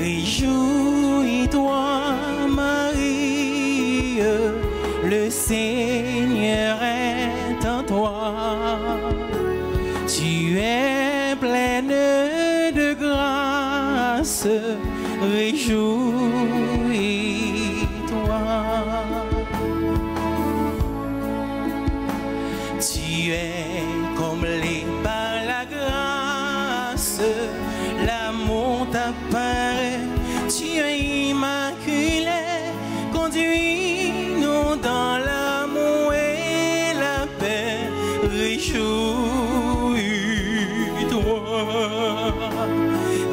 Réjouis-toi, Marie, le Seigneur est en toi. Tu es pleine de grâce, réjouis-toi. Tu es comblée par la grâce, l'amour t'apparaît, tu es immaculé, conduis-nous dans l'amour et la paix, réjouis-toi,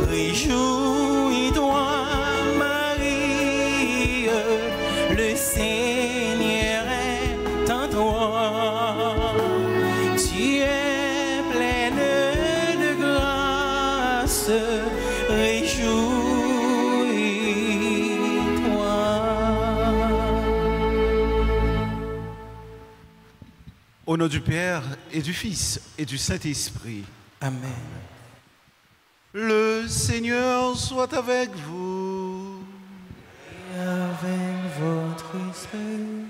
réjouis-toi, Marie, le Seigneur est en toi. Tu es pleine de grâce, réjouis-toi. Au nom du Père et du Fils et du Saint-Esprit. Amen. Le Seigneur soit avec vous. Et avec votre esprit.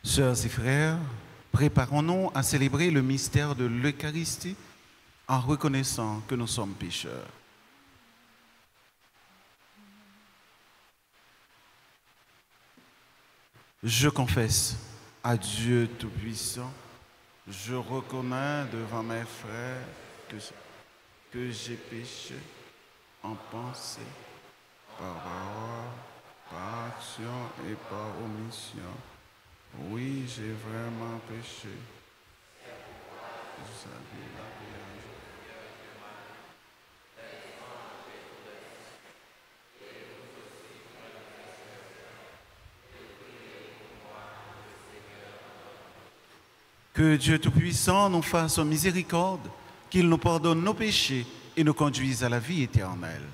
Sœurs et frères, préparons-nous à célébrer le mystère de l'Eucharistie en reconnaissant que nous sommes pécheurs. Je confesse à Dieu Tout-Puissant, je reconnais devant mes frères que j'ai péché en pensée, par parole, par action et par omission. Oui, j'ai vraiment péché. Que Dieu Tout-Puissant nous fasse miséricorde, qu'il nous pardonne nos péchés et nous conduise à la vie éternelle.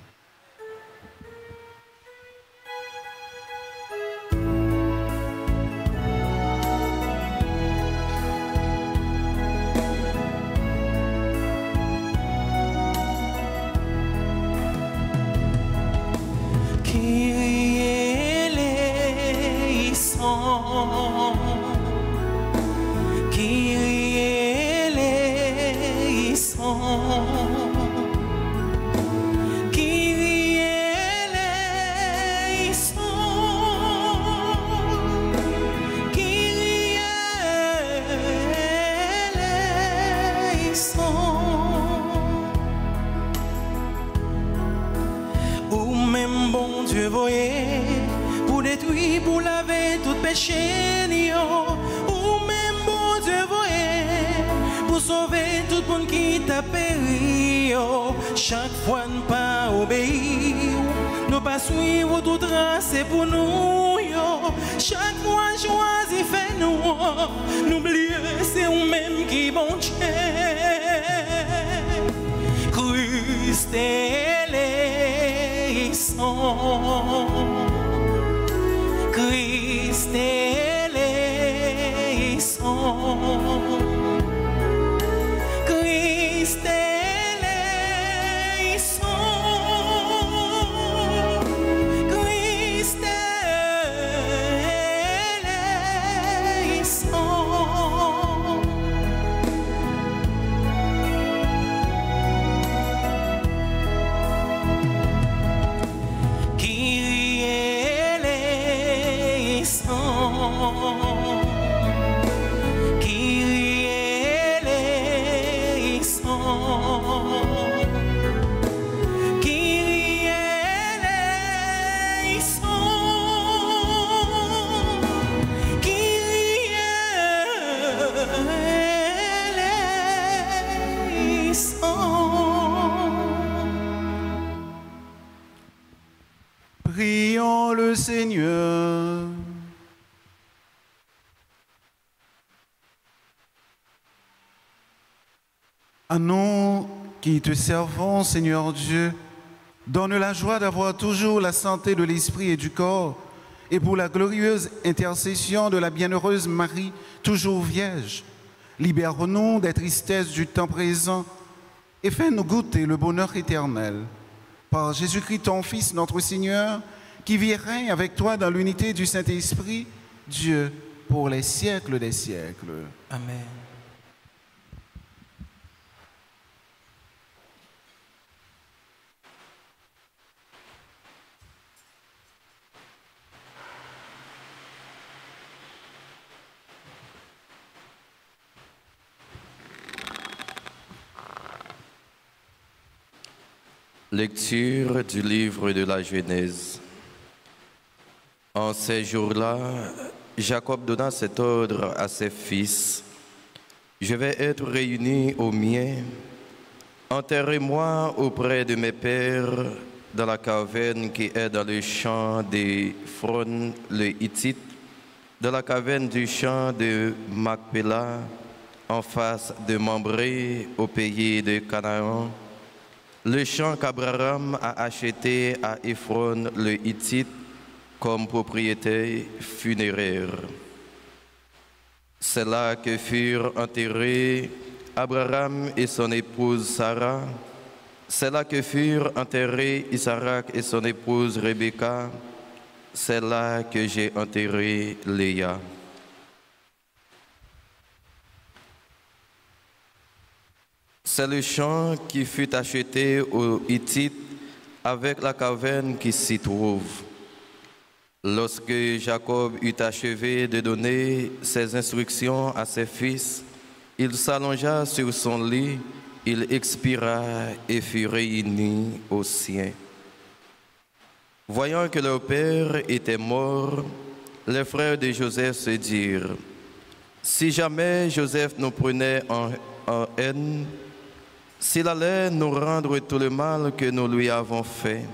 Pour détruire, pour laver tout péché, ou même bon Dieu voyez, pour sauver tout le monde qui t'a péri. Chaque fois ne pas obéir, ne pas suivre tout tracé pour nous. Chaque fois choisi fait nous, n'oubliez c'est vous-même qui bon Dieu. Christ est Christ est Christ est Christ Prions le Seigneur. À nous qui te servons, Seigneur Dieu, donne la joie d'avoir toujours la santé de l'esprit et du corps, et pour la glorieuse intercession de la bienheureuse Marie, toujours vierge, libère-nous des tristesses du temps présent et fais-nous goûter le bonheur éternel. Par Jésus-Christ, ton Fils, notre Seigneur, qui vit et règne avec toi dans l'unité du Saint-Esprit, Dieu, pour les siècles des siècles. Amen. Lecture du livre de la Genèse. En ces jours-là, Jacob donna cet ordre à ses fils. Je vais être réuni aux miens. Enterrez-moi auprès de mes pères dans la caverne qui est dans le champ d'Éphron le Hittite, dans la caverne du champ de Macpéla, en face de Mambré, au pays de Canaan. Le champ qu'Abraham a acheté à Éphron le Hittite comme propriété funéraire. C'est là que furent enterrés Abraham et son épouse Sarah. C'est là que furent enterrés Isaac et son épouse Rebecca. C'est là que j'ai enterré Léa. C'est le champ qui fut acheté aux Hittites avec la caverne qui s'y trouve. Lorsque Jacob eut achevé de donner ses instructions à ses fils, il s'allongea sur son lit, il expira et fut réuni aux siens. Voyant que leur père était mort, les frères de Joseph se dirent, « Si jamais Joseph nous prenait en haine, s'il allait nous rendre tout le mal que nous lui avons fait. »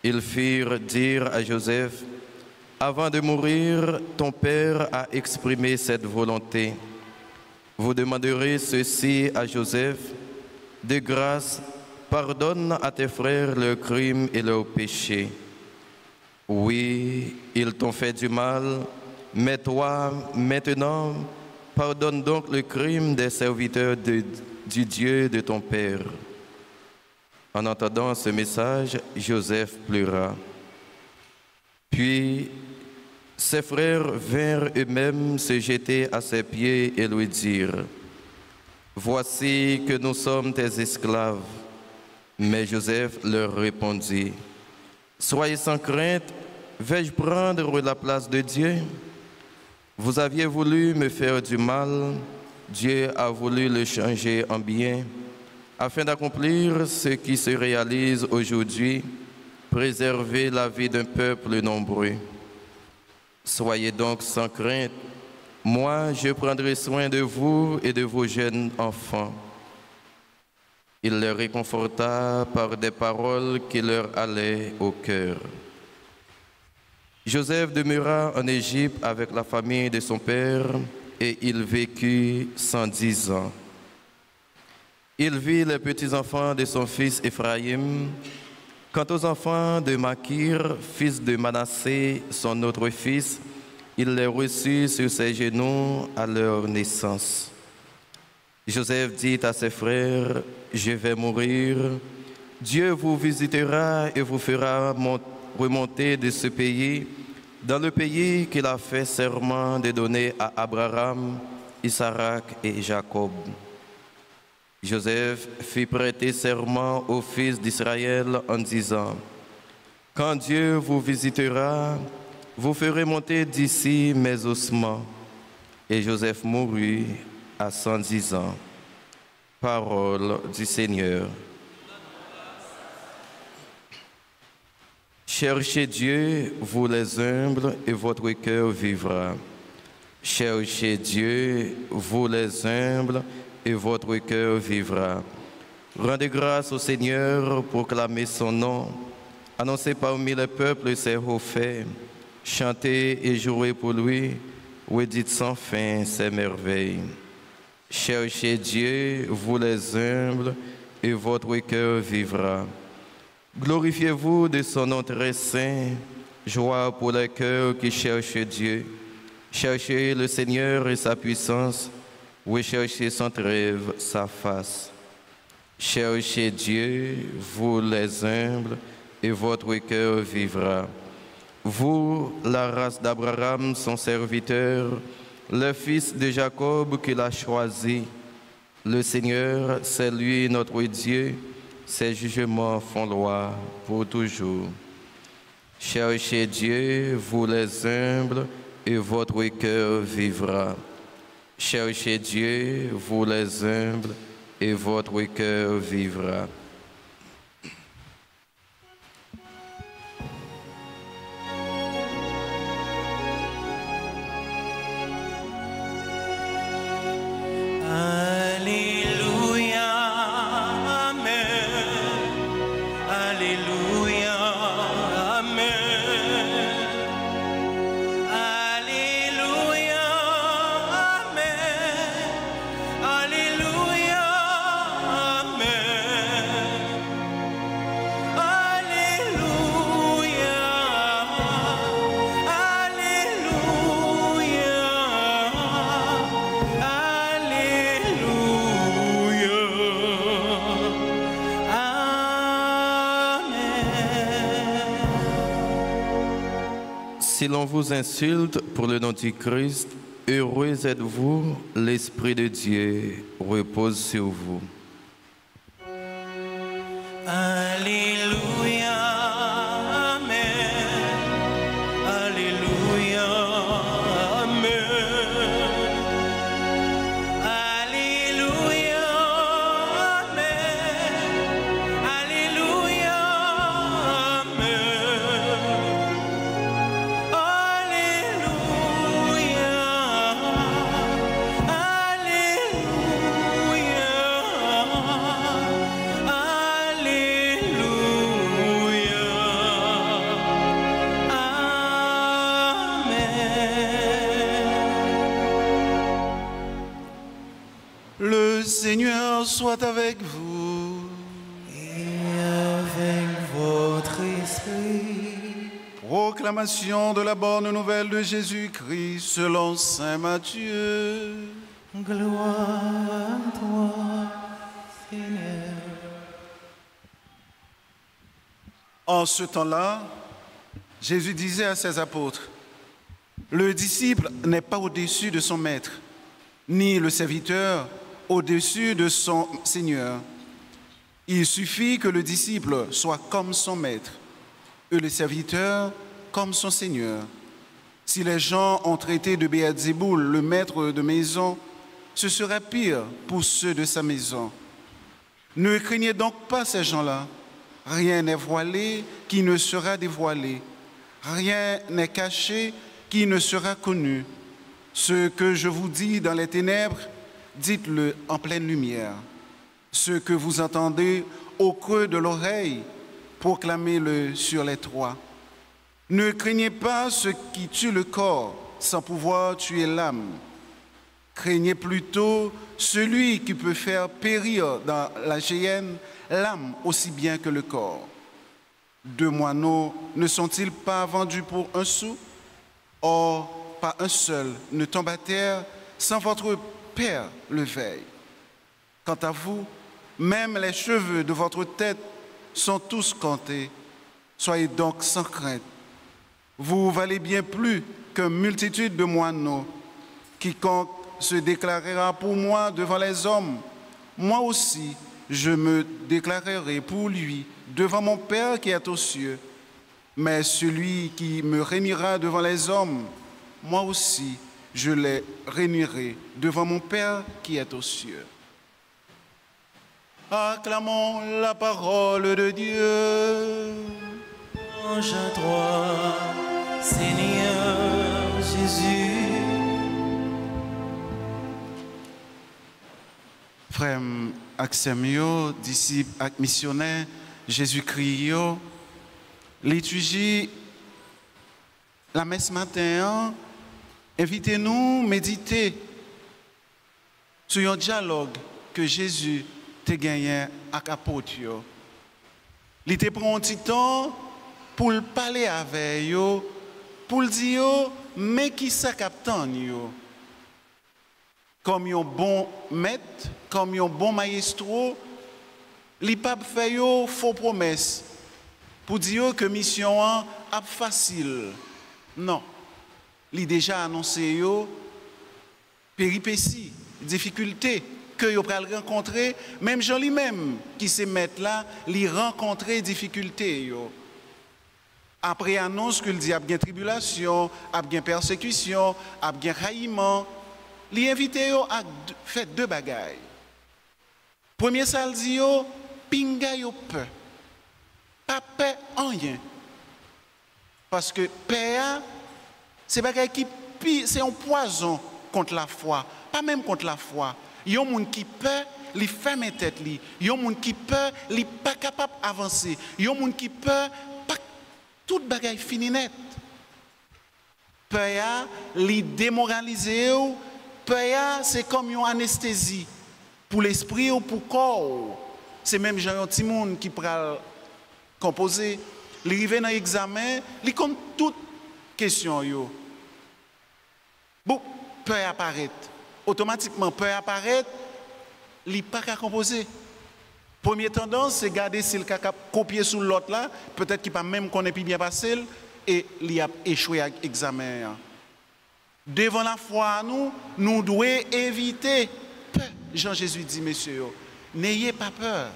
Ils firent dire à Joseph, « Avant de mourir, ton père a exprimé cette volonté. Vous demanderez ceci à Joseph, de grâce, pardonne à tes frères leurs crimes et leurs péchés. Oui, ils t'ont fait du mal, mais toi, maintenant, pardonne donc le crime des serviteurs du Dieu de ton père. » En entendant ce message, Joseph pleura. Puis, ses frères vinrent eux-mêmes se jeter à ses pieds et lui dirent, « Voici que nous sommes tes esclaves. » Mais Joseph leur répondit, « Soyez sans crainte, vais-je prendre la place de Dieu? Vous aviez voulu me faire du mal, Dieu a voulu le changer en bien, afin d'accomplir ce qui se réalise aujourd'hui, préserver la vie d'un peuple nombreux. Soyez donc sans crainte, moi je prendrai soin de vous et de vos jeunes enfants. » Il les réconforta par des paroles qui leur allaient au cœur. Joseph demeura en Égypte avec la famille de son père et il vécut 110 ans. Il vit les petits-enfants de son fils Éphraïm. Quant aux enfants de Makir, fils de Manassé, son autre fils, il les reçut sur ses genoux à leur naissance. Joseph dit à ses frères, « Je vais mourir. Dieu vous visitera et vous fera remonter de ce pays, dans le pays qu'il a fait serment de donner à Abraham, Isaac et Jacob. » Joseph fit prêter serment aux fils d'Israël en disant, « Quand Dieu vous visitera, vous ferez monter d'ici mes ossements. » Et Joseph mourut à 110 ans. Parole du Seigneur. Cherchez Dieu, vous les humbles, et votre cœur vivra. Cherchez Dieu, vous les humbles, et votre cœur vivra. Rendez grâce au Seigneur, proclamez son nom, annoncez parmi les peuples ses hauts faits, chantez et jouez pour lui, redites sans fin ses merveilles. Cherchez Dieu, vous les humbles, et votre cœur vivra. Glorifiez-vous de son nom très saint, joie pour les cœurs qui cherchent Dieu. Cherchez le Seigneur et sa puissance, recherchez sans trêve sa face. Cherchez Dieu, vous les humbles, et votre cœur vivra. Vous, la race d'Abraham, son serviteur, le fils de Jacob qu'il a choisi. Le Seigneur, c'est lui notre Dieu, ses jugements font loi pour toujours. Cherchez Dieu, vous les humbles, et votre cœur vivra. Cherchez Dieu, vous les humbles, et votre cœur vivra. Alléluia, Amen. Alléluia, Amen. Alléluia, Amen. Alléluia, Amen. Alléluia, Si l'on vous insulte pour le nom du Christ, heureux êtes-vous, l'Esprit de Dieu repose sur vous. Alléluia, Amen. Alléluia, Amen. Alléluia, Amen. Alléluia, Amen. Alléluia, Le Seigneur soit avec vous. et avec votre esprit. Proclamation de la bonne nouvelle de Jésus-Christ selon saint Matthieu. Gloire à toi, Seigneur. En ce temps-là, Jésus disait à ses apôtres, « Le disciple n'est pas au-dessus de son maître, ni le serviteur au-dessus de son Seigneur. Il suffit que le disciple soit comme son maître et le serviteur comme son Seigneur. Si les gens ont traité de Béelzéboul, le maître de maison, ce serait pire pour ceux de sa maison. Ne craignez donc pas ces gens-là. Rien n'est voilé qui ne sera dévoilé. Rien n'est caché qui ne sera connu. Ce que je vous dis dans les ténèbres, dites-le en pleine lumière. Ce que vous entendez au creux de l'oreille, proclamez-le sur les toits. Ne craignez pas ce qui tue le corps sans pouvoir tuer l'âme. Craignez plutôt celui qui peut faire périr dans la géhenne l'âme aussi bien que le corps. 2 moineaux ne sont-ils pas vendus pour 1 sou? Or, pas un seul ne tombe à terre sans votre Père le veille. Quant à vous, même les cheveux de votre tête sont tous comptés. Soyez donc sans crainte. Vous valez bien plus qu'une multitude de moineaux. Quiconque se déclarera pour moi devant les hommes, moi aussi je me déclarerai pour lui devant mon Père qui est aux cieux. Mais celui qui me réunira devant les hommes, moi aussi je les réunirai devant mon Père qui est aux cieux. Acclamons la parole de Dieu. Louange à toi, Seigneur Jésus. Frère Axemio, disciple et missionnaire, Jésus-Christ, liturgie, la messe matin, invitez-nous à méditer sur un dialogue que Jésus a gagné avec l'apôtre. Il était pris un petit temps pour parler avec eux, pour dire, mais qui ça captain? Comme un bon maître, comme un bon maestro, li pas fait yo faux promesses pour dire que mission a facile. Non. Li déjà annoncé yo péripéties, difficultés que yo pral rencontrer, même Jean lui-même qui se mettre là, li rencontrer difficultés yo. Après annonce qu'il dit a bien tribulation, a bien persécution, a bien raillement, li invite yo à faire deux bagailles. Premier ça dit yo pinga yo peur. Pas peur en rien. Parce que peur c'est bagaille qui c'est un poison contre la foi, pas même contre la foi. Yon moun qui peur, li ferme tête li. Yon moun qui peur, li pas capable avancer. Yon moun qui peur, pas toute bagaille fini net. Peur li démoraliser ou, peur c'est comme une anesthésie pour l'esprit ou pour le corps. C'est même Jean ti moun qui pral composer, li rive dans examen, li comme toute question yo. Bon, peur apparaît. Automatiquement, peur apparaît, il n'est pas qu'à composer. Première tendance, c'est garder s'il a copié sur l'autre là, peut-être qu'il n'a pas même qu'on ait bien passé, et il a échoué à l'examen. Devant la foi, nous devons éviter peur. Jean-Jésus dit, messieurs, n'ayez pas peur.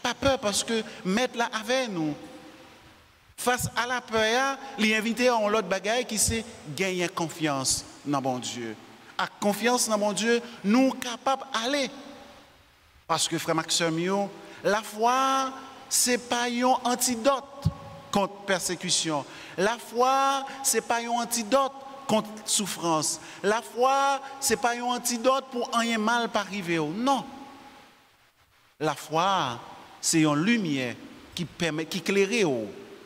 Pas peur parce que mettre là avec nous. Face à la peur, il invite à l'autre bagaille qui c'est gagner confiance dans bon Dieu. À confiance dans mon Dieu, nous sommes capables d'aller. Parce que, frère Maxime, la foi, ce n'est pas un antidote contre persécution. La foi, ce n'est pas un antidote contre souffrance. La foi, ce n'est pas un antidote pour rien mal pas arriver. Non. La foi, c'est une lumière qui permet, qui éclaire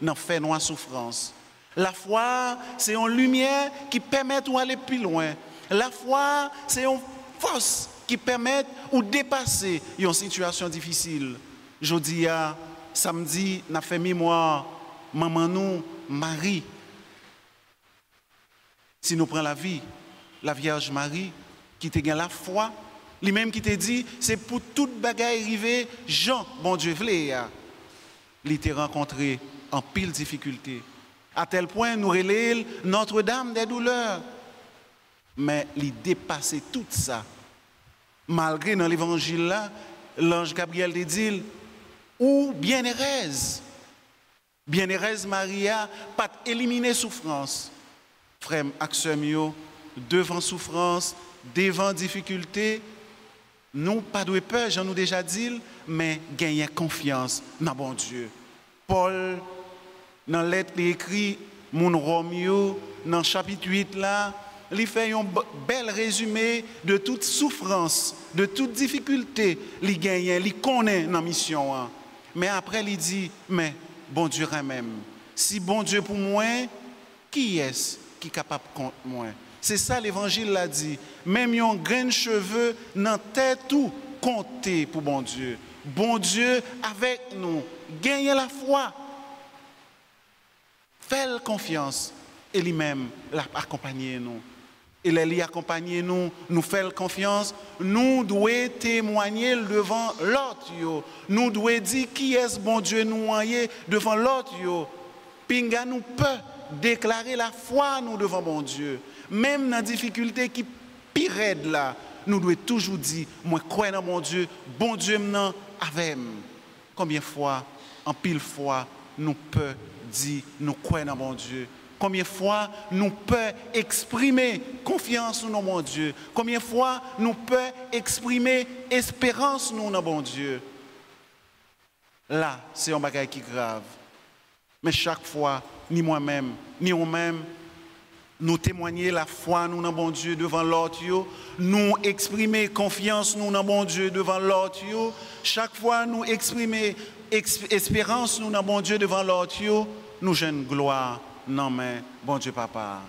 dans fait noir souffrance. La foi, c'est une lumière qui permet d'aller plus loin. La foi, c'est une force qui permet de dépasser une situation difficile. Jeudi, samedi, nous avons fait mémoire, maman nous, Marie. Si nous prenons la vie, la Vierge Marie, qui te gagne la foi, lui-même qui te dit, c'est pour toute bagaille arriver, Jean, bon Dieu, il t'a rencontré en pile difficulté. À tel point, nous relèvons Notre-Dame des douleurs. Mais il dépassait tout ça. Malgré dans l'évangile là, l'ange Gabriel te dit, ou bienheureuse Maria, pas éliminer souffrance. Frère Axemio, devant souffrance, devant difficulté, nous pas de peur, j'en ai déjà dit, mais gagner confiance dans bon Dieu. Paul, dans la lettre écrit, mon Romeo, dans le chapitre 8 là, il fait un bel résumé de toute souffrance, de toute difficulté, il gagne, il connaît dans la mission. Mais après, il dit, mais bon Dieu même. Si bon Dieu pour moi, qui est-ce qui est capable contre moi? C'est ça l'évangile l'a dit. Même un grain de cheveux dans tête tout compter pour bon Dieu. Bon Dieu avec nous. Gagnez la foi. Faites confiance. Et lui-même l'accompagner nous. Et lui accompagner nous, nous faisons confiance. Nous devons témoigner devant l'autre. Nous devons dire qui est ce bon Dieu nous envoyer devant l'autre. Pinga nous peut déclarer la foi nous devant bon Dieu. Même dans la difficulté qui pire là, nous devons toujours dire, moi crois dans mon Dieu maintenant avec moi. Combien de fois, en pile fois, nous peut dire, nous croyons dans mon Dieu. Combien de fois nous pouvons exprimer confiance dans mon Dieu. Combien de fois nous pouvons exprimer espérance dans mon Dieu. Là, c'est un bagage qui est grave. Mais chaque fois, ni moi-même, ni vous-même, nous témoigner la foi nous dans bon Dieu devant l'autre, nous exprimer confiance nous dans bon Dieu devant l'autre, chaque fois nous exprimer espérance nous dans bon Dieu devant l'autre, nous jeune gloire non mais bon Dieu papa.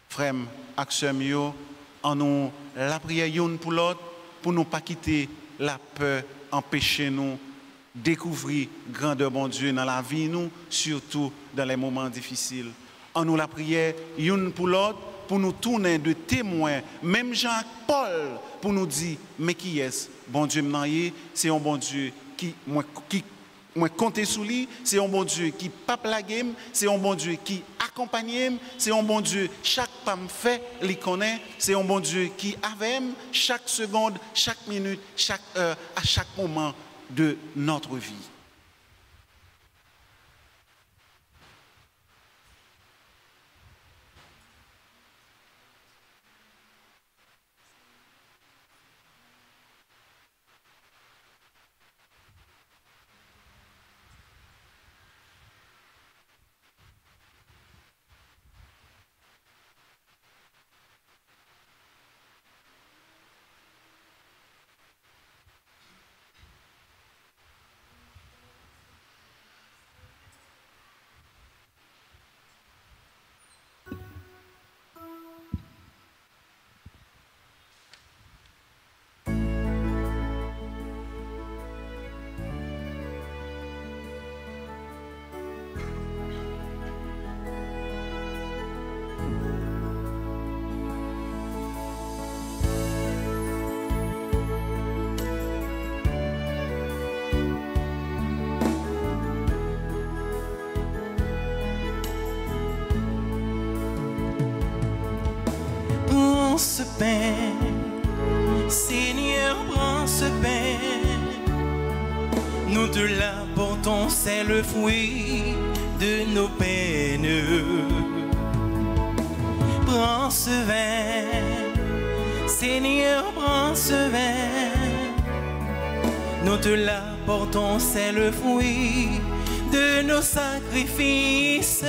Frère, action en nous la prière une pour l'autre pour nous pas quitter la peur, empêcher nous découvrir grandeur bon Dieu dans la vie nous, surtout dans les moments difficiles. En nous la prière, une pour l'autre, pour nous tourner de témoins, même Jean-Paul, pour nous dire, mais qui est-ce? Bon Dieu, c'est un bon Dieu qui moi compter sur lui, c'est un bon Dieu qui pas plaguer, c'est un bon Dieu qui accompagne, c'est un bon Dieu chaque pas me fait, il connaît, c'est un bon Dieu qui avec chaque seconde, chaque minute, chaque heure, à chaque moment de notre vie. Prends ce pain, Seigneur, prends ce pain. Nous te l'apportons, c'est le fruit de nos peines. Prends ce vin, Seigneur, prends ce vin. Nous te l'apportons, c'est le fruit de nos sacrifices.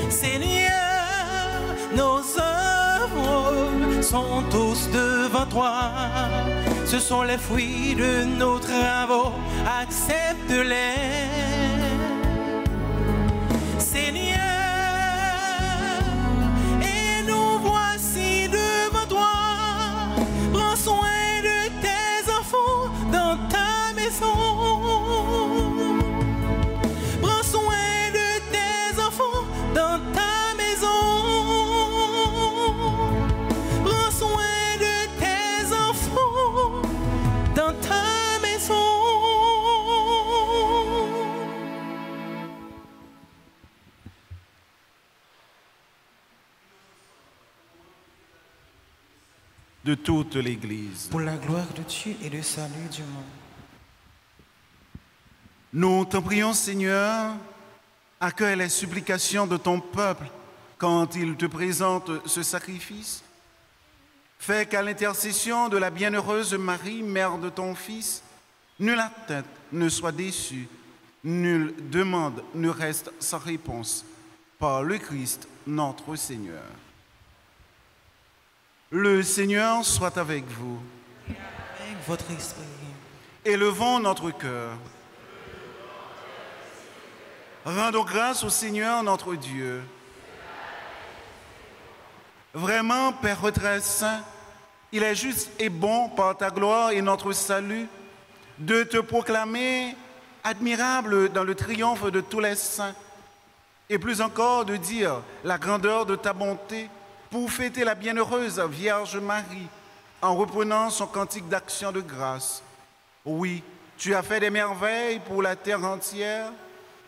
Seigneur, nos œuvres sont tous devant toi. Ce sont les fruits de nos travaux, accepte-les. Seigneur, et nous voici devant toi. Prends soin de tes enfants dans ta maison. Prends soin de tes enfants dans ta maison. Prends soin de tes enfants dans ta maison. De toute l'Église. Pour la gloire de Dieu et le salut du monde. Nous t'en prions, Seigneur, accueille les supplications de ton peuple quand il te présente ce sacrifice. Fais qu'à l'intercession de la bienheureuse Marie, mère de ton Fils, nulle attente ne soit déçue, nulle demande ne reste sans réponse. Par le Christ, notre Seigneur. Le Seigneur soit avec vous. Avec votre esprit. Élevons notre cœur. Rendons grâce au Seigneur notre Dieu. Vraiment, Père très saint, il est juste et bon par ta gloire et notre salut de te proclamer admirable dans le triomphe de tous les saints et plus encore de dire la grandeur de ta bonté pour fêter la bienheureuse Vierge Marie en reprenant son cantique d'action de grâce. Oui, tu as fait des merveilles pour la terre entière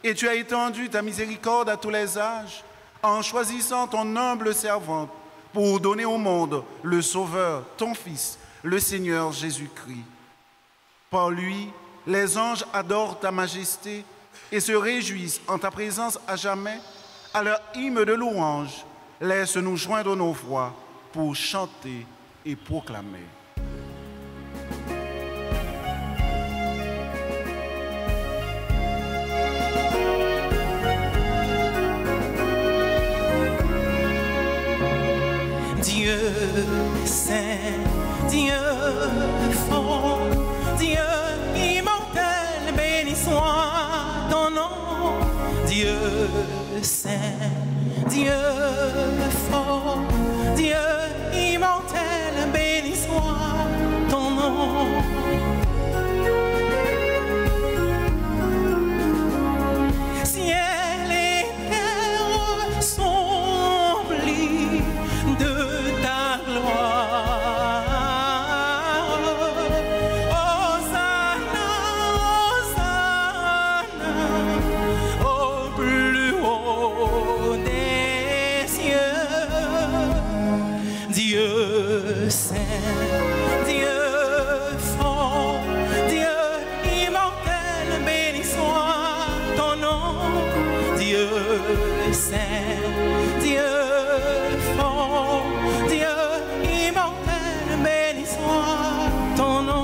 et tu as étendu ta miséricorde à tous les âges en choisissant ton humble servante pour donner au monde le Sauveur, ton Fils, le Seigneur Jésus-Christ. Par lui, les anges adorent ta majesté et se réjouissent en ta présence à jamais. À leur hymne de louange, laisse-nous joindre nos voix pour chanter et proclamer. Dieu saint, Dieu fort, Dieu immortel, béni soit ton nom. Dieu saint, Dieu fort, Dieu immortel, béni soit ton nom. Ciel et terre sont remplis de ta gloire. Hosanna saint, Dieu fort, Dieu immortel, béni soit ton nom.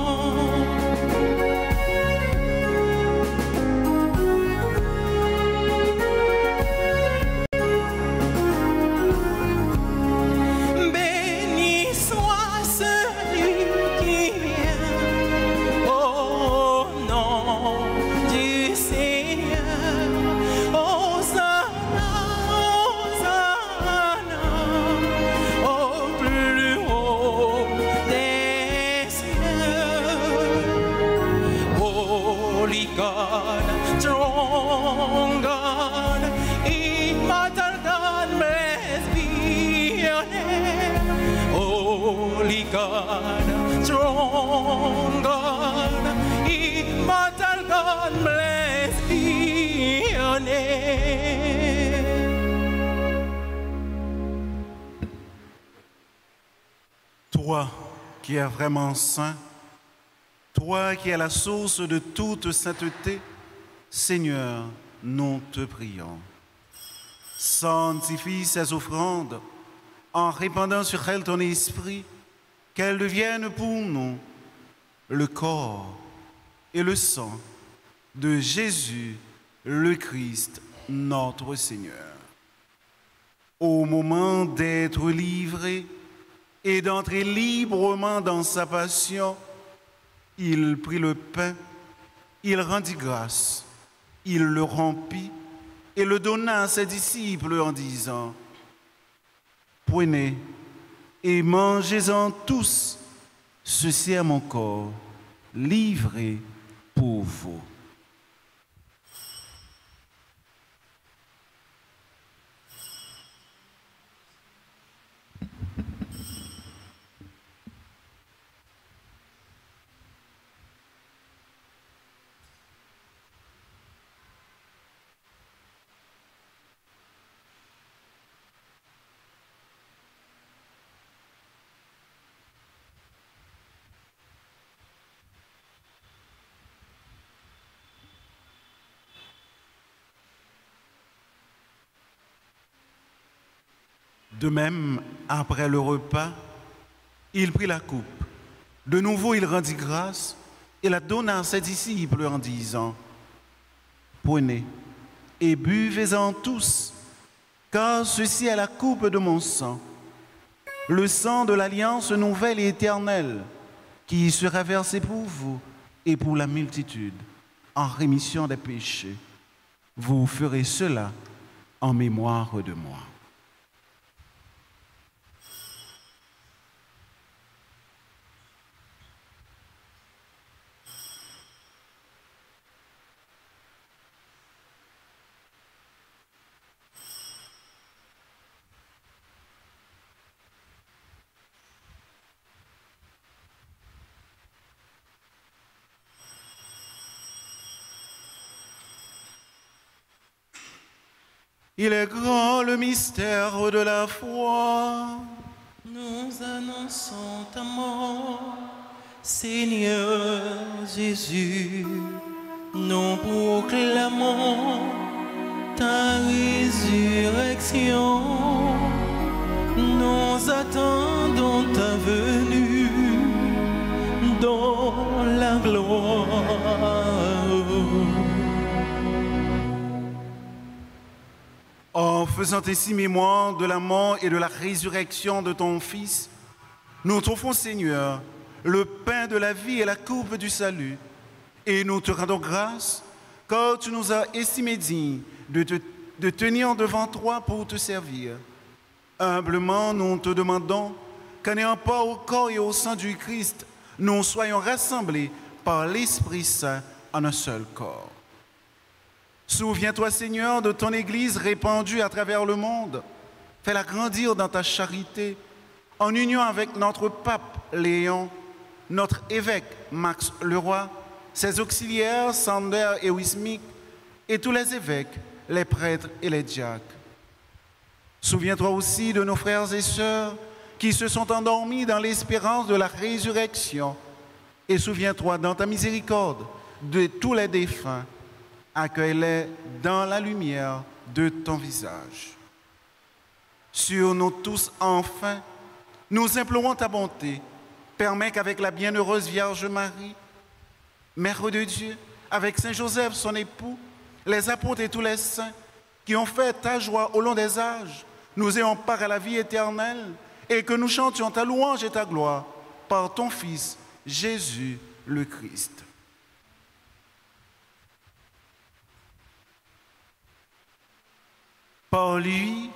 God, strong God, immortal God, blessed be your name. Toi qui es vraiment saint, toi qui es la source de toute sainteté, Seigneur, nous te prions. Sanctifie ces offrandes en répandant sur elles ton esprit, qu'elles deviennent pour nous le corps et le sang de Jésus, le Christ, notre Seigneur. Au moment d'être livré et d'entrer librement dans sa passion, il prit le pain, il rendit grâce, il le rompit et le donna à ses disciples en disant : Prenez et mangez-en tous, ceci est mon corps, livré pour vous. De même, après le repas, il prit la coupe. De nouveau, il rendit grâce et la donna à ses disciples en disant : Prenez et buvez-en tous, car ceci est la coupe de mon sang, le sang de l'alliance nouvelle et éternelle, qui sera versé pour vous et pour la multitude, en rémission des péchés. Vous ferez cela en mémoire de moi. Il est grand le mystère de la foi. Nous annonçons ta mort, Seigneur Jésus. Nous proclamons ta résurrection. Nous attendons ta venue dans la gloire. En faisant ainsi mémoire de la mort et de la résurrection de ton Fils, nous trouvons, Seigneur, le pain de la vie et la coupe du salut. Et nous te rendons grâce, car tu nous as estimés dignes de tenir devant toi pour te servir. Humblement, nous te demandons qu'en ayant part au corps et au sang du Christ, nous soyons rassemblés par l'Esprit Saint en un seul corps. Souviens-toi, Seigneur, de ton Église répandue à travers le monde. Fais-la grandir dans ta charité, en union avec notre pape Léon, notre évêque Max Leroy, ses auxiliaires Sander et Wismik, et tous les évêques, les prêtres et les diacres. Souviens-toi aussi de nos frères et sœurs qui se sont endormis dans l'espérance de la résurrection. Et souviens-toi dans ta miséricorde de tous les défunts. Accueille-les dans la lumière de ton visage. Sur nous tous, enfin, nous implorons ta bonté. Permets qu'avec la bienheureuse Vierge Marie, Mère de Dieu, avec Saint Joseph, son époux, les apôtres et tous les saints qui ont fait ta joie au long des âges, nous ayons part à la vie éternelle et que nous chantions ta louange et ta gloire par ton Fils, Jésus le Christ. Par lui,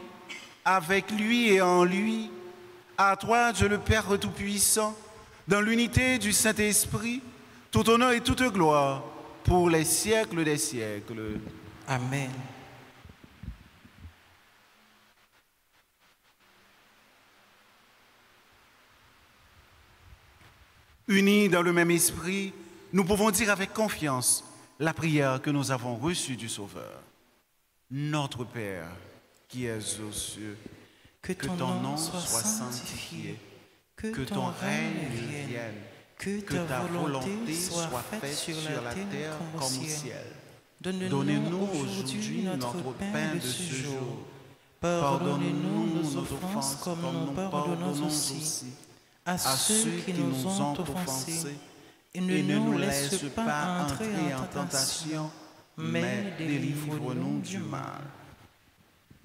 avec lui et en lui, à toi, Dieu le Père Tout-Puissant, dans l'unité du Saint-Esprit, tout honneur et toute gloire pour les siècles des siècles. Amen. Unis dans le même esprit, nous pouvons dire avec confiance la prière que nous avons reçue du Sauveur. Notre Père, qui es aux cieux, que ton nom soit sanctifié, que ton règne vienne, que ta volonté soit faite sur la terre comme au ciel. Donne-nous aujourd'hui notre pain de ce jour. Pardonne-nous nos offenses comme nous pardonnons aussi à ceux qui nous ont offensés. Et ne nous laisse pas entrer en tentation, mais délivre-nous du mal.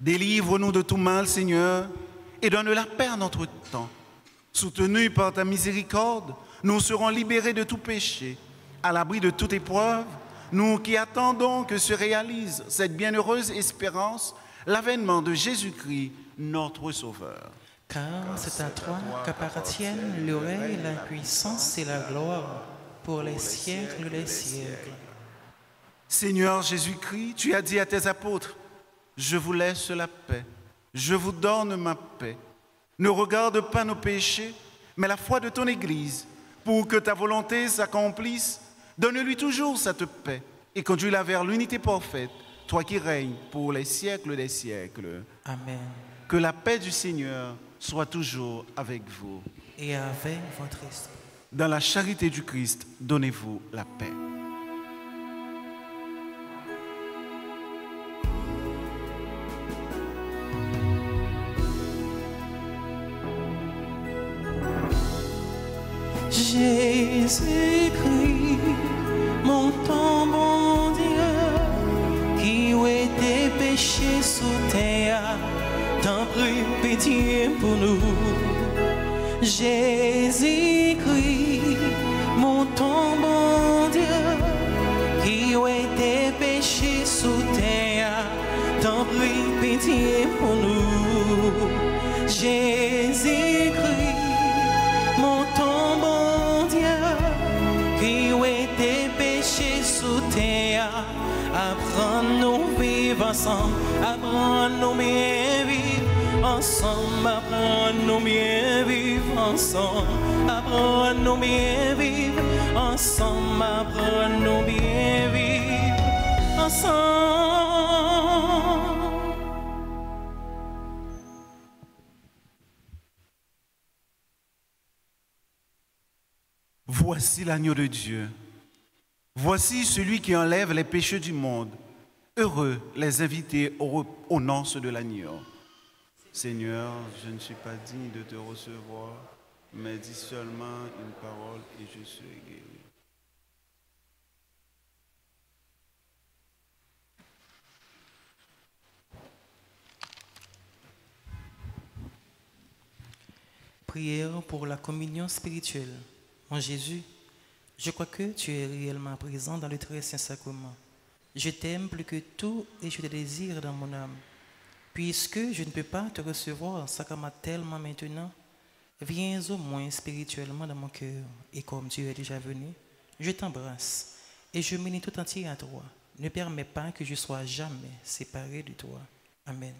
Délivre-nous de tout mal, Seigneur, et donne la paix à notre temps. Soutenus par ta miséricorde, nous serons libérés de tout péché, à l'abri de toute épreuve, nous qui attendons que se réalise cette bienheureuse espérance, l'avènement de Jésus-Christ, notre Sauveur. Car c'est à toi qu'appartiennent le règne, la puissance et la gloire pour les siècles des siècles. Seigneur Jésus-Christ, tu as dit à tes apôtres, « Je vous laisse la paix, je vous donne ma paix. Ne regarde pas nos péchés, mais la foi de ton Église. Pour que ta volonté s'accomplisse, donne-lui toujours cette paix et conduis-la vers l'unité parfaite, toi qui règnes pour les siècles des siècles. » Amen. Que la paix du Seigneur soit toujours avec vous. Et avec votre esprit. Dans la charité du Christ, donnez-vous la paix. Jésus-Christ, mon ton bon Dieu, qui est tes péchés sous terre, t'en prie pitié pour nous. Jésus-Christ, mon ton bon Dieu, qui est tes péchés sous terre, t'en prie pitié pour nous. Jésus-Christ, mon ton bon Dieu, qui est tes péchés sous terre, apprends-nous vivre ensemble, apprends-nous bien vivre ensemble, apprends-nous bien vivre ensemble, apprends-nous bien vivre ensemble, apprends-nous bien vivre ensemble. Voici l'agneau de Dieu. Voici celui qui enlève les péchés du monde. Heureux les invités aux noces de l'agneau. Seigneur, je ne suis pas digne de te recevoir, mais dis seulement une parole et je serai guéri. Prière pour la communion spirituelle. Mon Jésus, je crois que tu es réellement présent dans le très saint sacrement. Je t'aime plus que tout et je te désire dans mon âme. Puisque je ne peux pas te recevoir sacramentellement maintenant, viens au moins spirituellement dans mon cœur. Et comme tu es déjà venu, je t'embrasse et je m'unis tout entier à toi. Ne permets pas que je sois jamais séparé de toi. Amen.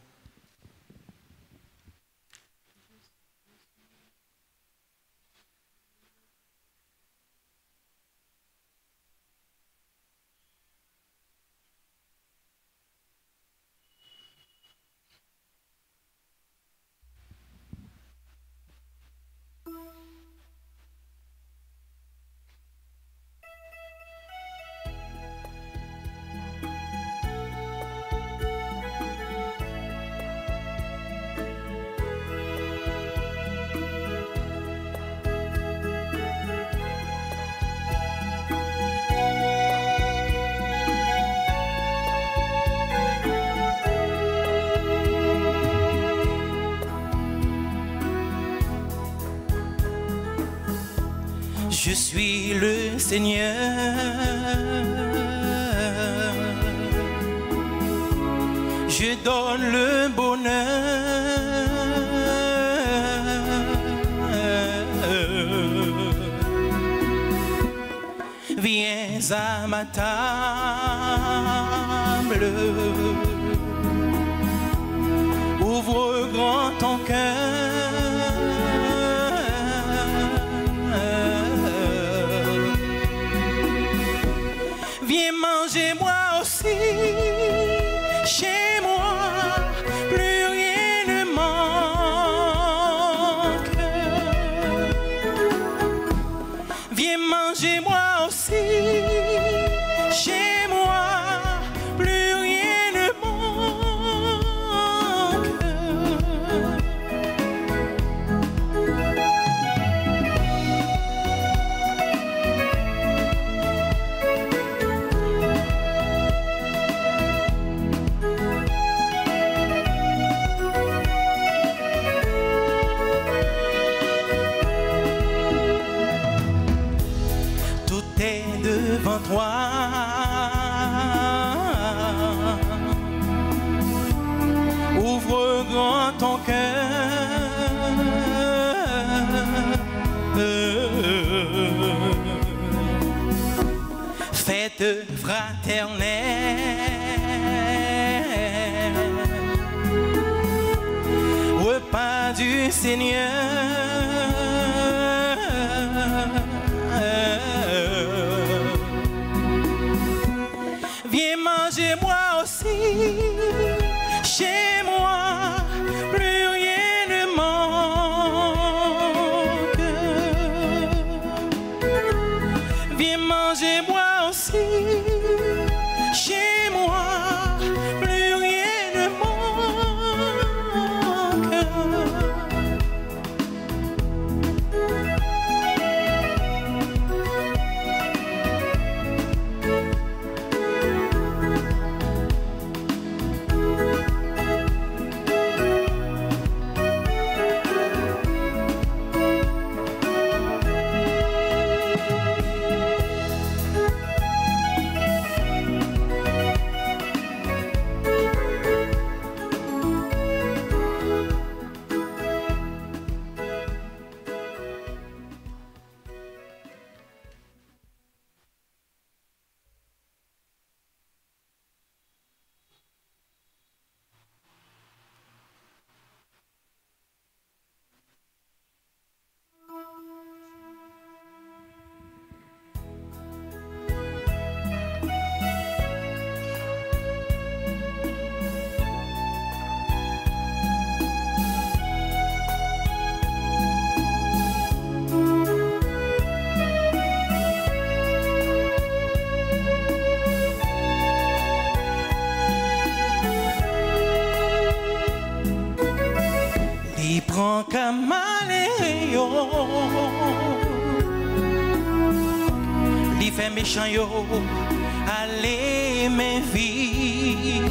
Je suis le Seigneur. Je donne le bonheur. Viens à ma table. Ouvre grand ton cœur. Viens manger moi aussi. Chez moi, plus rien ne manque. Viens manger moi aussi. Chez moi, plus rien ne manque. Devant toi, ouvre grand ton cœur, fête fraternelle, repas du Seigneur. Viens manger moi aussi. Chez moi, plus rien ne manque. Viens manger moi aussi. Chez moi, plus rien ne manque. Prends comme maléo, li fait méchant yo, allez mes vies.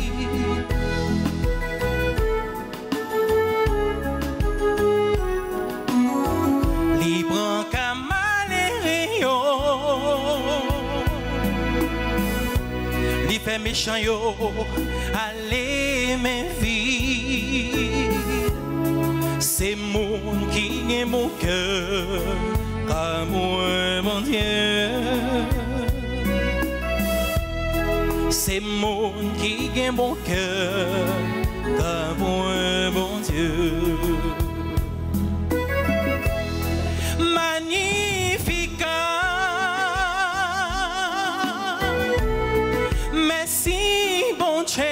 Li prend comme maléo, li fait méchant yo, allez mes vies. C'est mon qui est mon cœur, à moi mon Dieu. C'est mon qui est mon cœur, à moi mon Dieu. Magnificat, merci bon Dieu.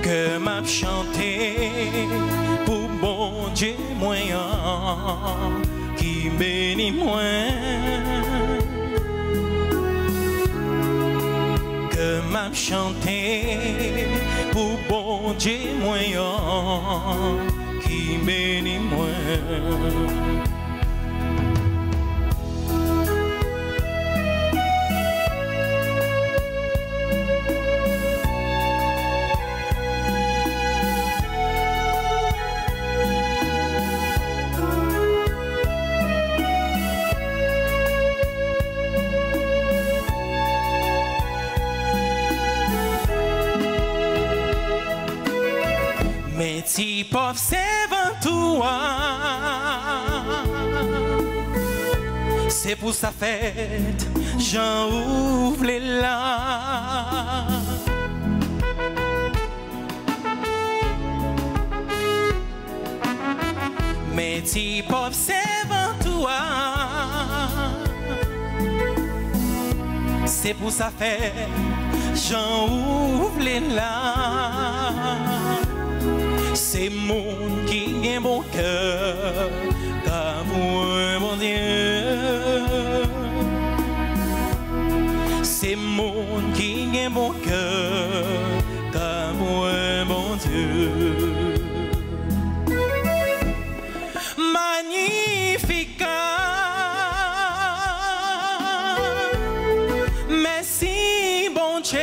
Que m'a chanté pour bon Dieu moyen qui bénit moi. Que m'a chanté pour bon Dieu moyen qui bénit moi. si pauvre servant toi, c'est pour sa fête, j'en ouvre les là. Mais si pauvre servant toi, c'est pour sa fête, j'en ouvre les là. C'est mon qui est mon cœur, comme moi, mon Dieu. C'est mon qui est mon cœur, comme moi, mon Dieu. Magnificat, merci bon Dieu.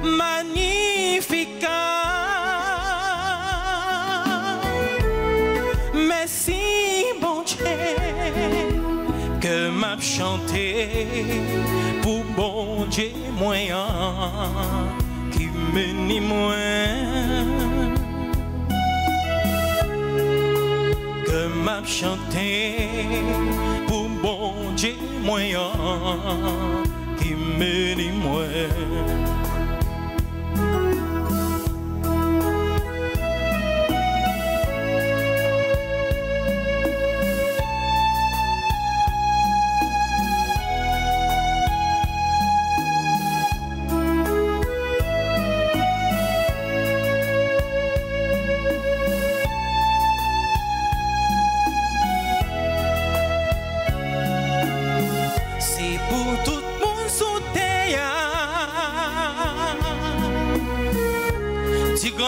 Magnificat, merci bon Dieu, que m'a chanté pour bon Dieu moyen qui mène moi. Que m'a chanté pour bon Dieu moyen qui mène moi.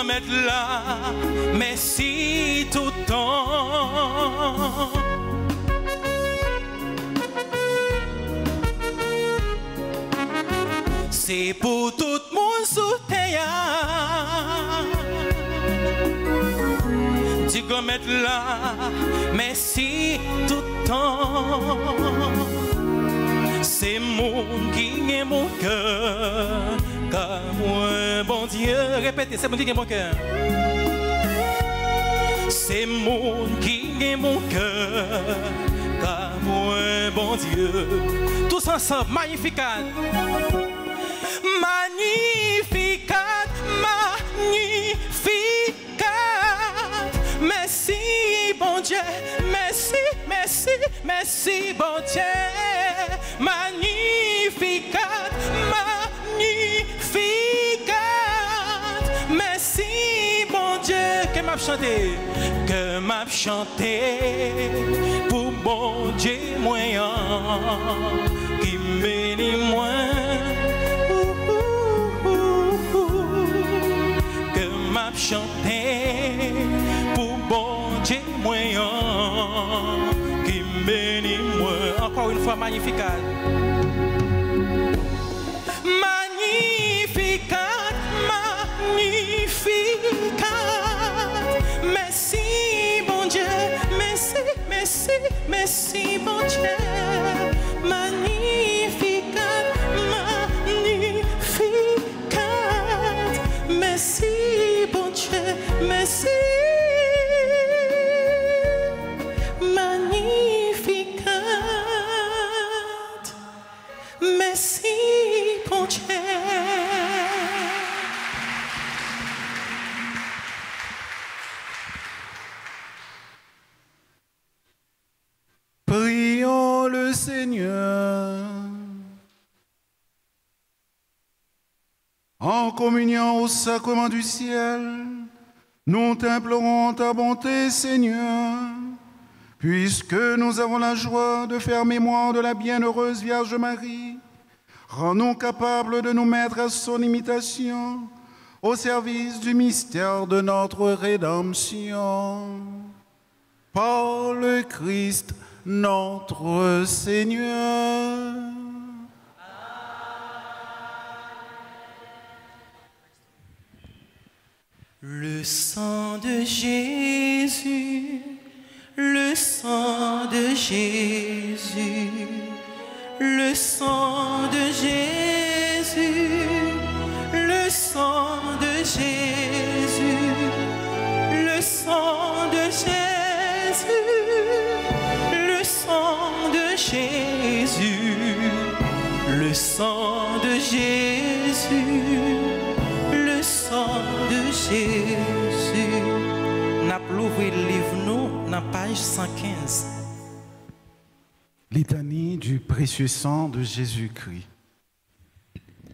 Mettre là, merci tout le temps. C'est pour tout le monde sous terre. Tu vas mettre là, merci tout le temps. C'est mon qui est mon cœur. Car moi, bon Dieu, répétez, c'est mon qui est mon cœur. C'est mon qui est mon cœur. Car moi, bon Dieu. Tous ensemble, magnificat. Magnificat, magnificat. Merci, bon Dieu. Merci, merci, merci, bon Dieu. Magnificat, merci bon Dieu que m'a chanté pour bon Dieu moyen qui mène moi. Que m'a chanté pour bon Dieu moyen qui mène moi. Encore une fois magnificat. Magnificat, magnificat. Merci bon Dieu, merci, merci, merci bon Dieu. Magnificat, magnificat. Merci bon Dieu, merci. Magnificat, merci bon Dieu. Prions le Seigneur. En communion au sacrement du ciel, nous t'implorons ta bonté, Seigneur, puisque nous avons la joie de faire mémoire de la bienheureuse Vierge Marie. Rends-nous capables de nous mettre à son imitation, au service du mystère de notre rédemption. Par le Christ, notre Seigneur. Le sang de Jésus, le sang de Jésus, le sang de Jésus, le sang Jésus, le sang de Jésus, le sang de Jésus. N'a plouvé le livre nous dans page 115. Litanie du précieux sang de Jésus-Christ.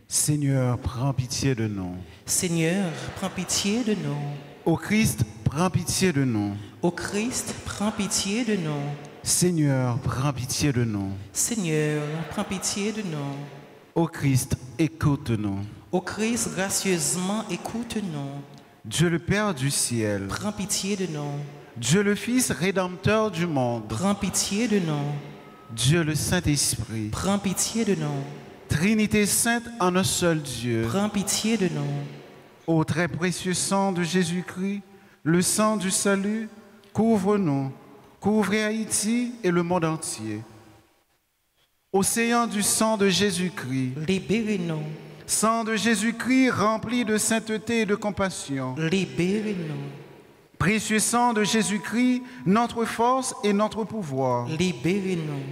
Seigneur, prends pitié de nous. Seigneur, prends pitié de nous. Ô Christ, prends pitié de nous. Ô Christ, prends pitié de nous. Seigneur, prends pitié de nous. Seigneur, prends pitié de nous. Ô Christ, écoute-nous. Ô Christ, gracieusement écoute-nous. Dieu le Père du ciel, Prends pitié de nous. Dieu le Fils rédempteur du monde, Prends pitié de nous. Dieu le Saint-Esprit, Prends pitié de nous. Trinité sainte en un seul Dieu. Prends pitié de nous. Ô très précieux sang de Jésus-Christ, le sang du salut, couvre-nous, couvrez Haïti et le monde entier. Océan du sang de Jésus-Christ, Libérez-nous. sang de Jésus-Christ rempli de sainteté et de compassion. Libérez-nous. Précieux sang de Jésus-Christ, notre force et notre pouvoir. Libérez-nous.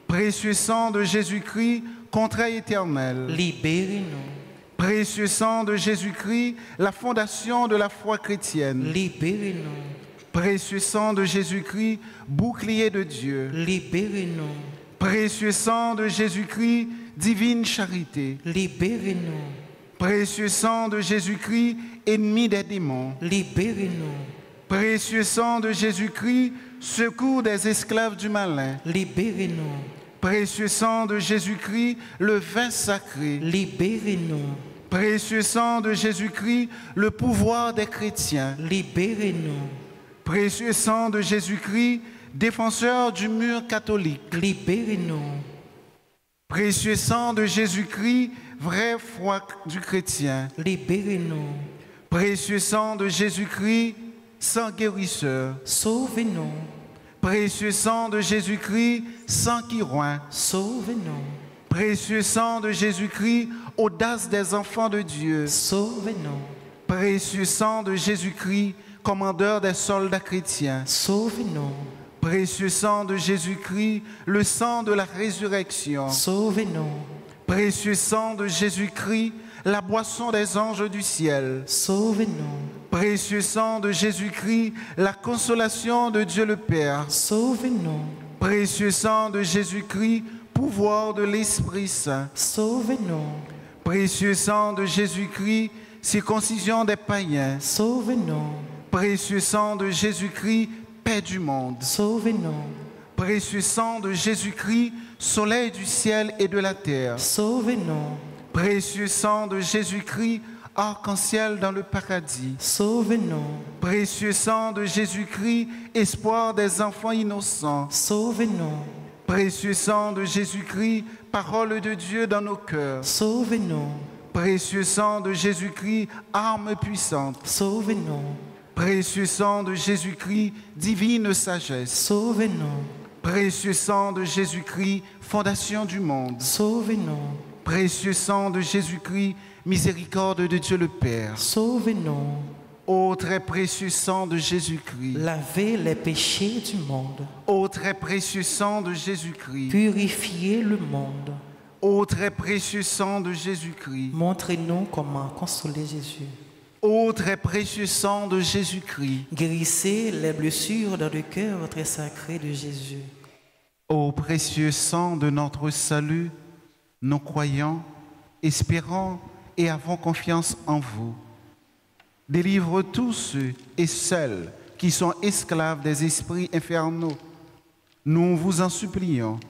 Précieux sang de Jésus-Christ, contrat éternel. Libérez-nous. Précieux sang de Jésus-Christ, la fondation de la foi chrétienne. Libérez-nous. Précieux sang de Jésus-Christ, bouclier de Dieu. Libérez-nous. Précieux sang de Jésus-Christ, divine charité. Libérez-nous. Précieux sang de Jésus-Christ, ennemi des démons. Libérez-nous. Précieux sang de Jésus-Christ, secours des esclaves du malin. Libérez-nous. Précieux sang de Jésus-Christ, le vin sacré. Libérez-nous. Précieux sang de Jésus-Christ, le pouvoir des chrétiens. Libérez-nous. Précieux sang de Jésus-Christ, défenseur du mur catholique. Libérez-nous. Précieux sang de Jésus-Christ, vraie foi du chrétien. Libérez-nous. Précieux sang de Jésus-Christ, sang guérisseur. Sauvez-nous. Précieux sang de Jésus-Christ, sang qui roint. Sauvez-nous. Précieux sang de Jésus-Christ, audace des enfants de Dieu. Sauvez-nous. Précieux sang de Jésus-Christ, commandeur des soldats chrétiens. Sauvez-nous. Précieux sang de Jésus-Christ, le sang de la résurrection. Sauvez-nous. Précieux sang de Jésus-Christ, la boisson des anges du ciel. Sauvez-nous. Précieux sang de Jésus-Christ, la consolation de Dieu le Père. Sauvez-nous. Précieux sang de Jésus-Christ, pouvoir de l'Esprit Saint. Sauvez-nous. Précieux sang de Jésus-Christ, circoncision des païens. Sauvez-nous. Précieux sang de Jésus-Christ, paix du monde. Sauvez-nous. Précieux sang de Jésus-Christ, soleil du ciel et de la terre. Sauvez-nous. Précieux sang de Jésus-Christ, arc-en-ciel dans le paradis. Sauvez-nous. Précieux sang de Jésus-Christ, espoir des enfants innocents. Sauvez-nous. Précieux sang de Jésus-Christ, parole de Dieu dans nos cœurs. Sauvez-nous. Précieux sang de Jésus-Christ, arme puissante. Sauvez-nous. Précieux sang de Jésus-Christ, divine sagesse. Sauvez-nous. Précieux sang de Jésus-Christ, fondation du monde. Sauvez-nous. Précieux sang de Jésus-Christ, miséricorde de Dieu le Père. Sauvez-nous. Ô très précieux sang de Jésus-Christ. Lavez les péchés du monde. Ô très précieux sang de Jésus-Christ. Purifiez le monde. Ô très précieux sang de Jésus-Christ. Montrez-nous comment consoler Jésus. Ô très précieux sang de Jésus-Christ. Guérissez les blessures dans le cœur très sacré de Jésus. Ô précieux sang de notre salut, nous croyons, espérons et avons confiance en vous. Délivre tous ceux et celles qui sont esclaves des esprits infernaux. Nous vous en supplions.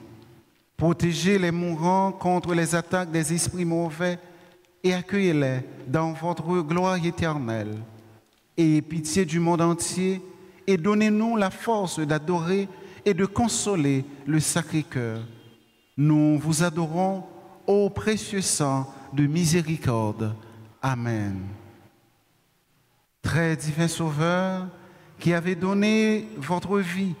Protégez les mourants contre les attaques des esprits mauvais et accueillez-les dans votre gloire éternelle. Ayez pitié du monde entier et donnez-nous la force d'adorer et de consoler le Sacré-Cœur. Nous vous adorons, ô précieux sang de miséricorde. Amen. Très divin Sauveur, qui avez donné votre vie,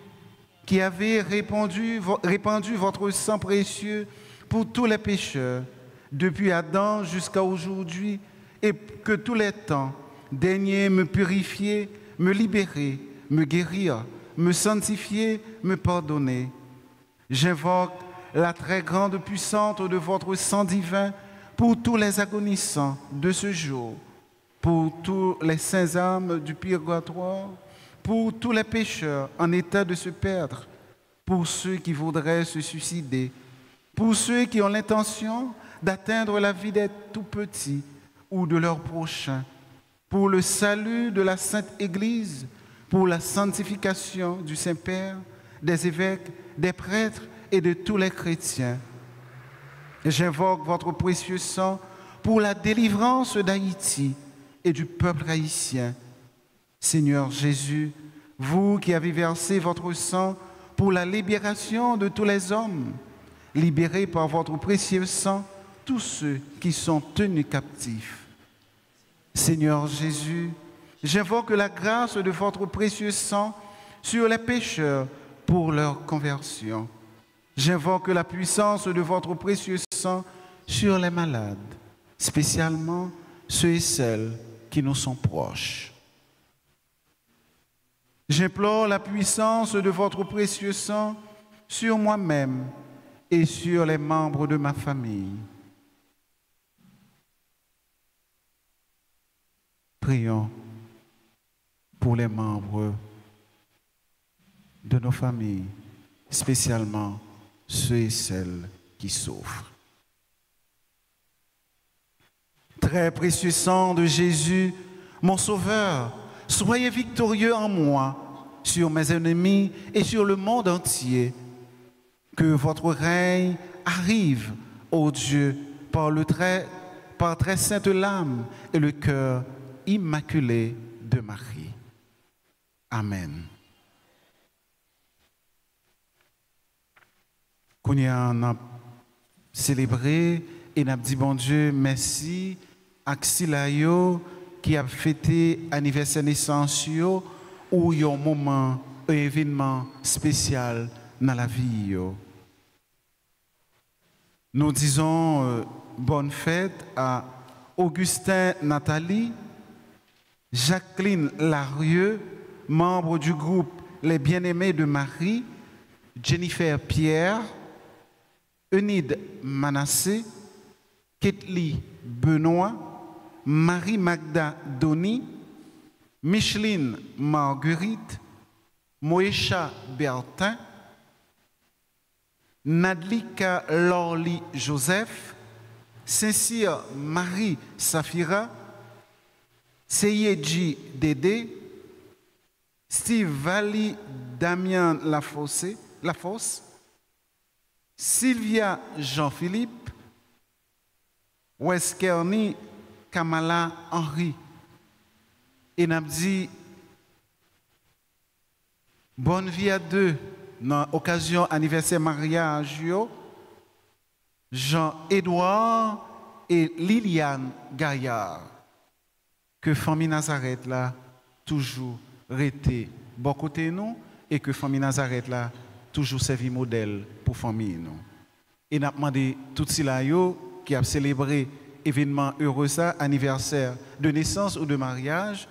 qui avez répandu votre sang précieux pour tous les pécheurs, depuis Adam jusqu'à aujourd'hui, et que tous les temps, daignez me purifier, me libérer, me guérir, me sanctifier, me pardonner. J'invoque la très grande puissante de votre sang divin pour tous les agonisants de ce jour, pour tous les saints âmes du purgatoire, pour tous les pécheurs en état de se perdre, pour ceux qui voudraient se suicider, pour ceux qui ont l'intention d'atteindre la vie des tout-petits ou de leurs prochains, pour le salut de la Sainte Église, pour la sanctification du Saint-Père, des évêques, des prêtres et de tous les chrétiens. J'invoque votre précieux sang pour la délivrance d'Haïti et du peuple haïtien. Seigneur Jésus, vous qui avez versé votre sang pour la libération de tous les hommes, libérez par votre précieux sang tous ceux qui sont tenus captifs. Seigneur Jésus, j'invoque la grâce de votre précieux sang sur les pécheurs pour leur conversion. J'invoque la puissance de votre précieux sang sur les malades, spécialement ceux et celles qui nous sont proches. J'implore la puissance de votre précieux sang sur moi-même et sur les membres de ma famille. Prions pour les membres de nos familles, spécialement ceux et celles qui souffrent. Très précieux sang de Jésus, mon Sauveur, soyez victorieux en moi, sur mes ennemis et sur le monde entier. Que votre règne arrive, ô Dieu, par très sainte l'âme et le cœur immaculé de Marie. Amen. Qu'on a célébré et n'a dit bon Dieu merci à Xilayo qui a fêté anniversaire naissance ou un moment, un événement spécial dans la vie. Nous disons bonne fête à Augustin Nathalie, Jacqueline Larieux, membre du groupe Les Bien-Aimés de Marie, Jennifer Pierre, Eunide Manassé, Ketli Benoît, Marie-Magda Doni, Micheline Marguerite, Moesha Bertin, Nadlika Lorly Joseph, Cécile Marie Safira, Seyeji Dédé, Steve Valli Damien Lafosse, Sylvia Jean-Philippe, Weskerny Kamala Henry. Et n'a dit bonne vie à deux dans l'occasion anniversaire mariage Jean-Édouard et Liliane Gaillard. Que famille Nazareth là toujours rester bon côté nous et que famille Nazareth là toujours servi modèle pour famille nous. Et n'a demandé tout cela qui a célébré événement heureux ça anniversaire de naissance ou de mariage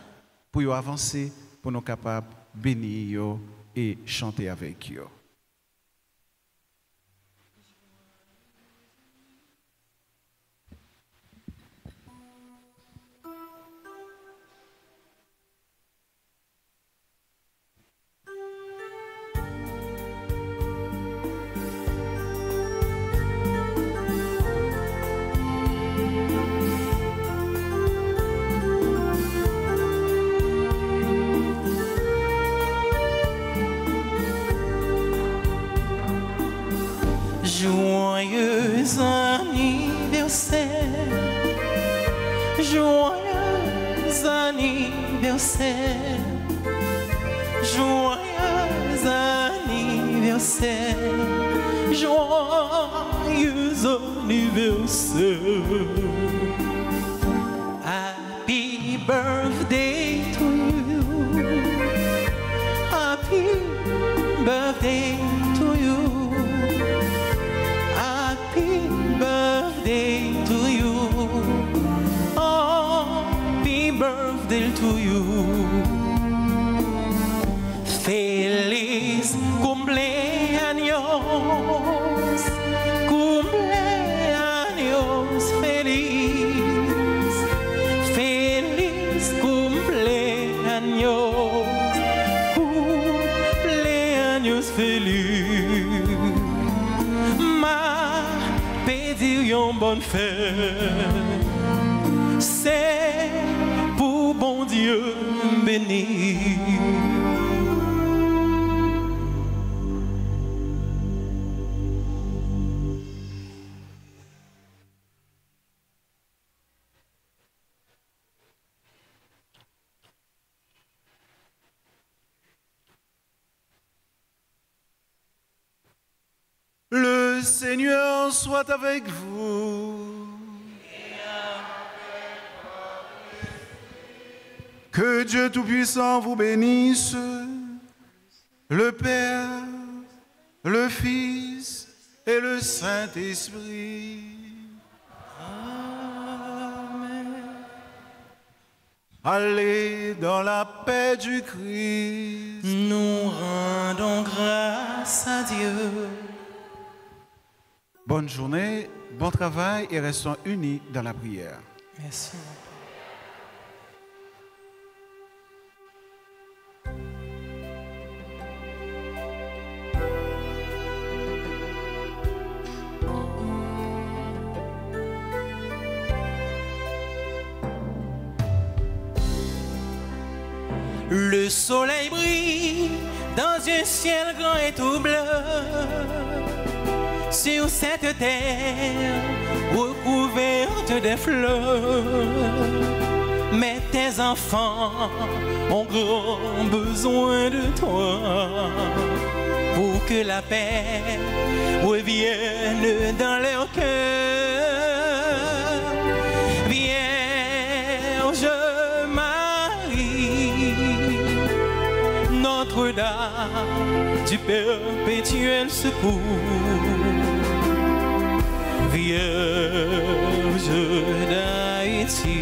pour y avancer pour nous capables bénir et chanter avec eux. Joyeux anniversaire, joyeux anniversaire, joyeux anniversaire, joyeux anniversaire. Happy birthday to you, happy birthday to you. Happy birthday to you. Happy birthday to you. Feliz cumpleaños. dire une bonne fête. C'est pour bon Dieu béni. Le Seigneur soit avec vous. Que Dieu Tout-Puissant vous bénisse, le Père, le Fils et le Saint-Esprit. Amen. Allez dans la paix du Christ. Nous rendons grâce à Dieu. Bonne journée, bon travail et restons unis dans la prière. Merci. Le soleil brille dans un ciel grand et tout bleu. Sur cette terre recouverte de fleurs, mais tes enfants ont grand besoin de toi pour que la paix revienne dans leur cœur. Vierge Marie, Notre-Dame du perpétuel secours, Vierge d'Haïti,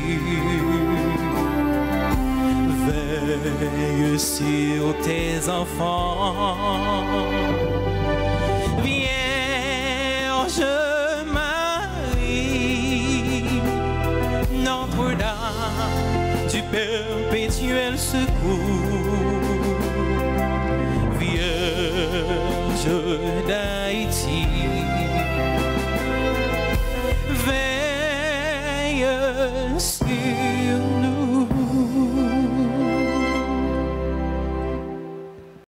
veille sur tes enfants. Vierge Marie, Notre-Dame du perpétuel secours, Vierge d'Haïti, veille sur